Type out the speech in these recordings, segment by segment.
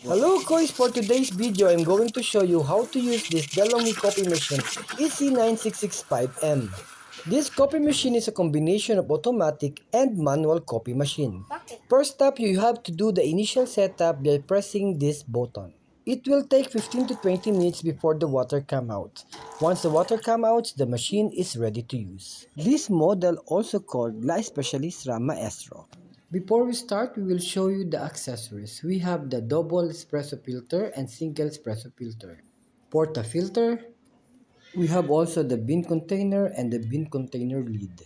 Hello guys, for today's video I'm going to show you how to use this Delongi copy machine EC6885M. This copy machine is a combination of automatic and manual copy machine. First up, you have to do the initial setup by pressing this button. It will take 15 to 20 minutes before the water come out. Once the water come out, the machine is ready to use. This model, also called La Specialista Maestro. Before we start, we will show you the accessories. We have the double espresso filter and single espresso filter. Porta filter. We have also the bean container and the bean container lid.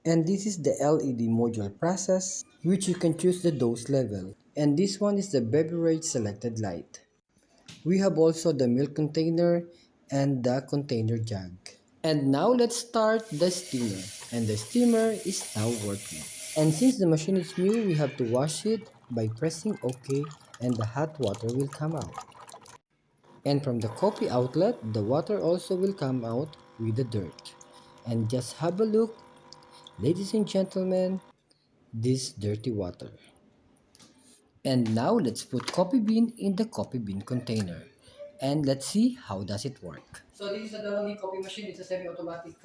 And this is the LED module process, which you can choose the dose level. And this one is the beverage selected light. We have also the milk container and the container jug. And now let's start the steamer. And the steamer is now working. And since the machine is new, we have to wash it by pressing OK and the hot water will come out. And from the coffee outlet, the water also will come out with the dirt. And just have a look, ladies and gentlemen, this dirty water. And now let's put coffee bean in the coffee bean container. And let's see how does it work. So this is a Delongi coffee machine. It's a semi-automatic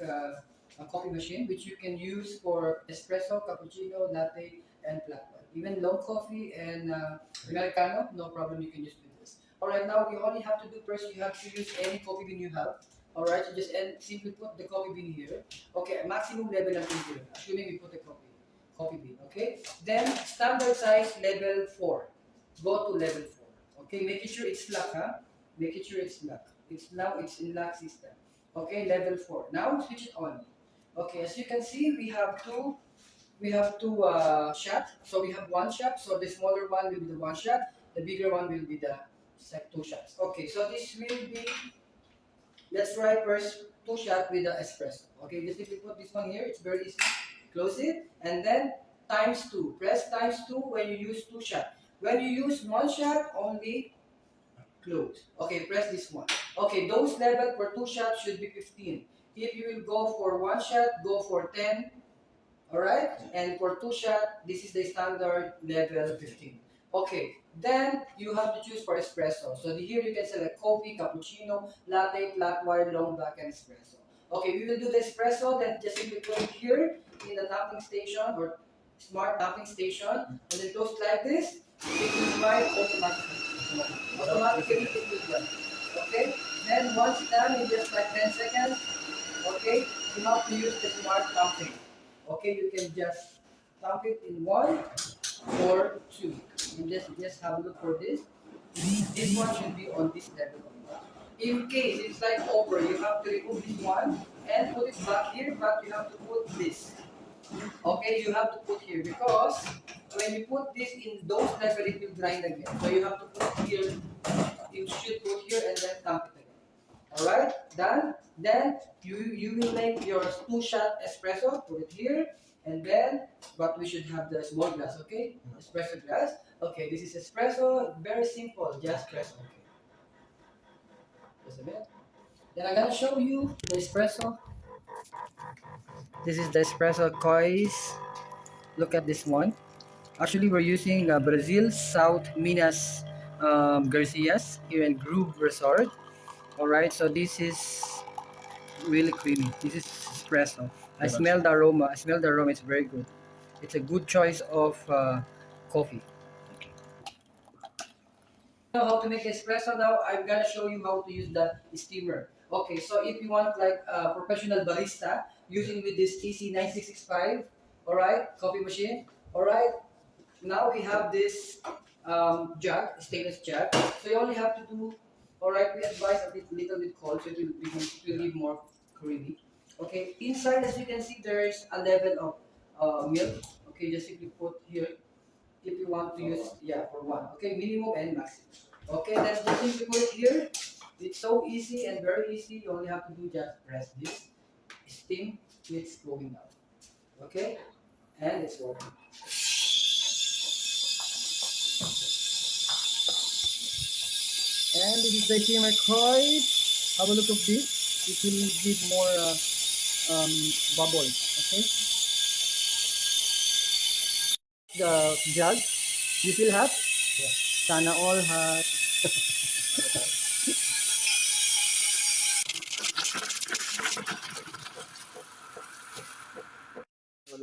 coffee machine which you can use for espresso, cappuccino, latte, and flat white. Even long coffee and Americano, no problem, you can use with this. Alright, now we only have to do first, you have to use any coffee bean you have. Alright, so just simply put the coffee bean here. Okay, maximum level until here, assuming we put the coffee bean, okay? Then standard size level 4. Go to level 4. Okay, making sure it's locked, huh? Making sure it's locked. It's in lock system. Okay, level 4. Now switch it on. Okay, as you can see, we have two shots. So we have one shot. So the smaller one will be the one shot. The bigger one will be the two shots. Okay, so this will be, let's try first two shot with the espresso. Okay, just if you put this one here, it's very easy. Close it and then times 2. Press times 2 when you use two shot. When you use one shot, only close. Okay, press this one. Okay, dose level for two shots should be 15. If you will go for one shot, go for 10. Alright? And for two shot, this is the standard level 15. Okay, then you have to choose for espresso. So here you can select coffee, cappuccino, latte, flat white, long black, and espresso. Okay, we will do the espresso, then just simply put it here in the tapping station or smart tapping station. When it goes like this, it will write automatically. Automatically it will run. Okay? Then once done in just like 10 seconds, okay, you have to use the smart tapping. Okay, you can just dump it in 1 or 2. And just have a look for this. This one should be on this level. In case it's like over, you have to remove this one and put it back here, but you have to put this. Okay, you have to put here because when you put this in those level, it will grind again. So you have to put here, you should put here and then dump it again. Alright, done. Then you will make your two shot espresso, put it here, and then but we should have the small glass, okay? Espresso glass. Okay, this is espresso, very simple, just press okay. Just a minute. Then I'm gonna show you the espresso. This is the espresso cois. Look at this one. Actually, we're using Brazil, South Minas Garcias here in Groove Resort. Alright, so this is really creamy. This is espresso. I smell the aroma. I smell the aroma. It's very good. It's a good choice of coffee. Know how to make espresso now? I'm gonna show you how to use the steamer. Okay, so if you want like a professional barista using with this EC9665, all right, coffee machine. All right, now we have this jug, stainless jug. So you only have to do, all right, we advise a little bit cold so it will be more creamy. Okay, inside as you can see there is a level of milk. Okay, just simply put here if you want to use, yeah, for one. Okay, minimum and maximum. Okay, then just simply put it here. It's so easy and very easy. You only have to do just press this. Steam, it's going out. Okay, and it's working. And this is the steamer coil. Have a look of this. It will give more bubbles. Okay. The jug. You feel hot? Yeah. Sana all hot.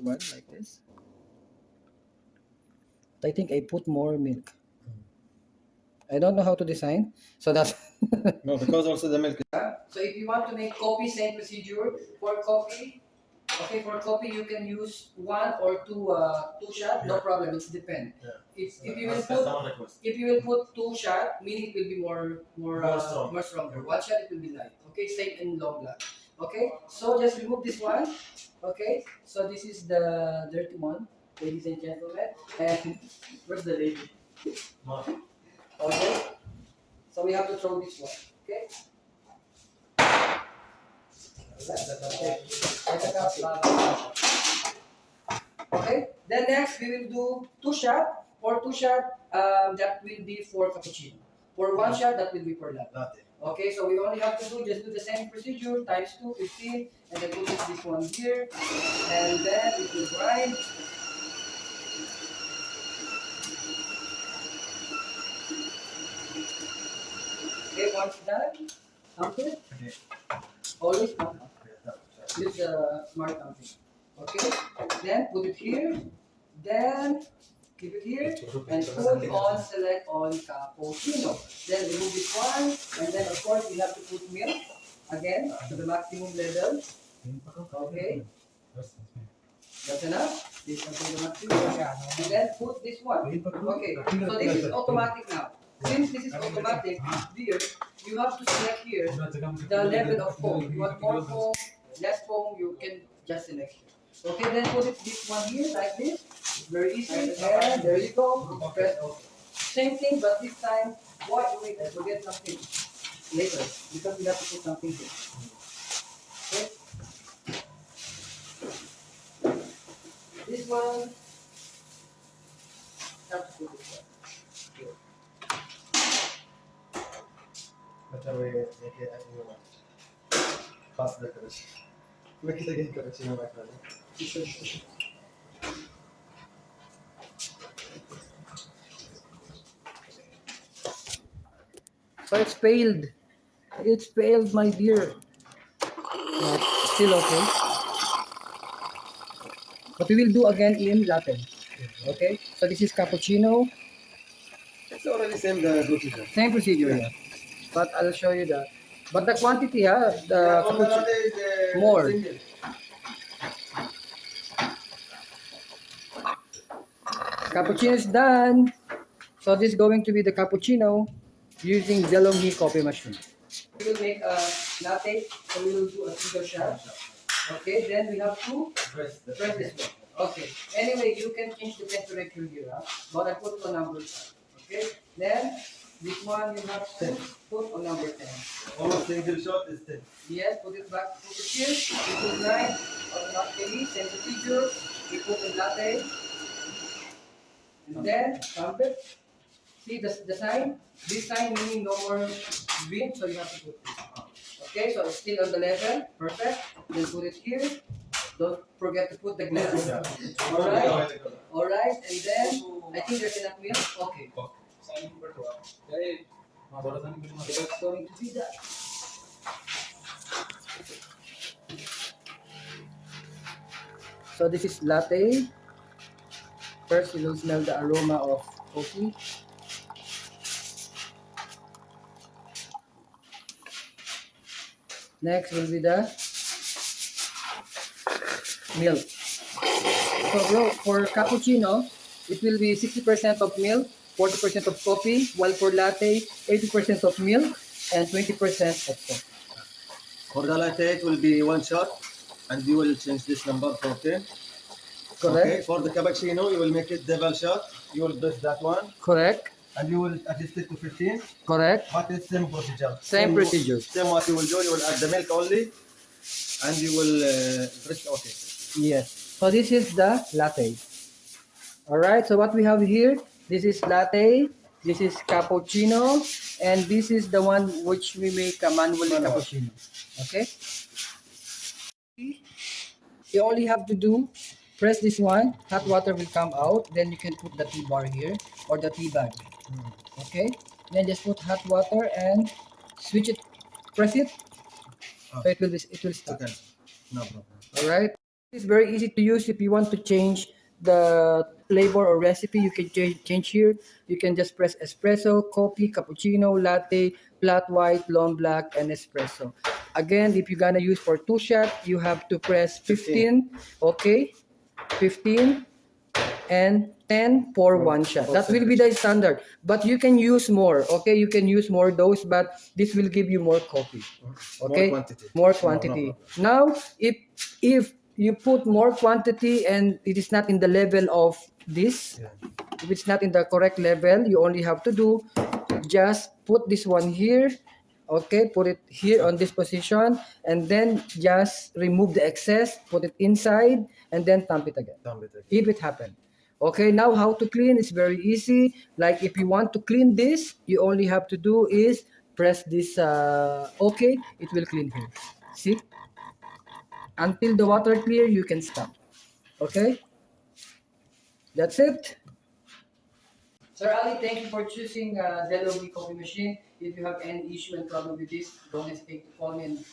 One like this. I think I put more milk. I don't know how to design, so that's. No, because also the milk. So if you want to make coffee, same procedure for coffee. Okay, for coffee you can use one or two shot, no problem. It depends. Yeah. If you will put two shot, meaning it will be more stronger. One shot it will be light. Okay, same in long black. Okay, so just remove this one. Okay, so this is the dirty one, ladies and gentlemen. And where's the lady? Okay, so we have to throw this one. Okay. Okay. Then next we will do two shot. For two shot, that will be for cappuccino. For one shot, that will be for latte. Okay, so we only have to just do the same procedure times 2, 15, and then put this one here, and then it will grind. Okay, once done, count it. Always count. Use the smart counting. Okay, then put it here, then keep it here, and put on select on cappuccino. Then remove this one, and then of course we have to put milk again to the maximum level. Okay, that's enough. This is the maximum, and then put this one. Okay, so this is automatic now. Since this is automatic, here you have to select here the level of foam. You want more foam, less foam, you can just select here. Okay, then put it this one here like this. Very easy. And there you go. Press OK. Same thing, but this time, wait, I forget something later because we have to put something here. Okay. This one, have to put this one. Better way make it as you want. Fast decoration. Make it again cappuccino like that. So it's failed. It's failed, my dear. But still okay. But we will do again in latte. Okay. So this is cappuccino. It's already same the procedure. Same procedure, yeah. But I'll show you that. But the quantity, the On the latte is more. single. Cappuccino is done. So this is going to be the cappuccino using Delongi coffee machine. We will make a latte, so we will do a single shot. Okay, then we have to press this one. Okay, anyway, you can change the temperature here, but I put it on number 5. Okay, then this one you have to put on number 10. Almost single shot is 10. Yes, put it back, put it here, it will grind automatically, same procedure, we put the latte, and then count it. See the sign? This sign meaning no more green, so you have to put this. Okay, so it's still on the level. Perfect. Then put it here. Don't forget to put the glass. Alright. Alright, and then I think there's enough milk. Okay. It's going to be that. So this is latte. First you will smell the aroma of coffee. Next will be the milk. So bro, for cappuccino, it will be 60% of milk, 40% of coffee, while for latte, 80% of milk and 20% of coffee. For the latte, it will be one shot, and you will change this number for 10. Correct. Okay. For the cappuccino, you will make it double shot. You will press that one. Correct. And you will adjust it to 15. Correct. But it's same procedure. Same procedure. Same what you will do. You will add the milk only, and you will press OK. Yes. So this is the latte. All right. So what we have here, this is latte, this is cappuccino, and this is the one which we make a manually cappuccino. Okay. You only have to do press this one, hot water will come out, then you can put the tea bar here or the tea bag. Okay, then just put hot water and switch it, press it, so it will stop. Okay. No problem. All right. It's very easy to use. If you want to change the flavor or recipe, you can change here. You can just press espresso, coffee, cappuccino, latte, flat white, long black, and espresso. Again, if you're gonna use for two shot, you have to press 15. Okay, 15 and 10 for one shot. That will be the standard. But you can use more. Okay, you can use more dose, but this will give you more coffee. Okay, More quantity. more No quantity. problem. Now, if you put more quantity and it is not in the level of this, Yeah. if it's not in the correct level, you only have to do just put this one here. Okay, put it here on this position, and then just remove the excess, put it inside, and then tamp it again. Dump it again. If it happened. Okay, now how to clean is very easy. Like if you want to clean this, you only have to do is press this. Okay, it will clean here. See, until the water clear, you can stop. Okay, that's it. Sir Ali, thank you for choosing Delongi coffee machine. If you have any issue and problem with this, don't hesitate to call me and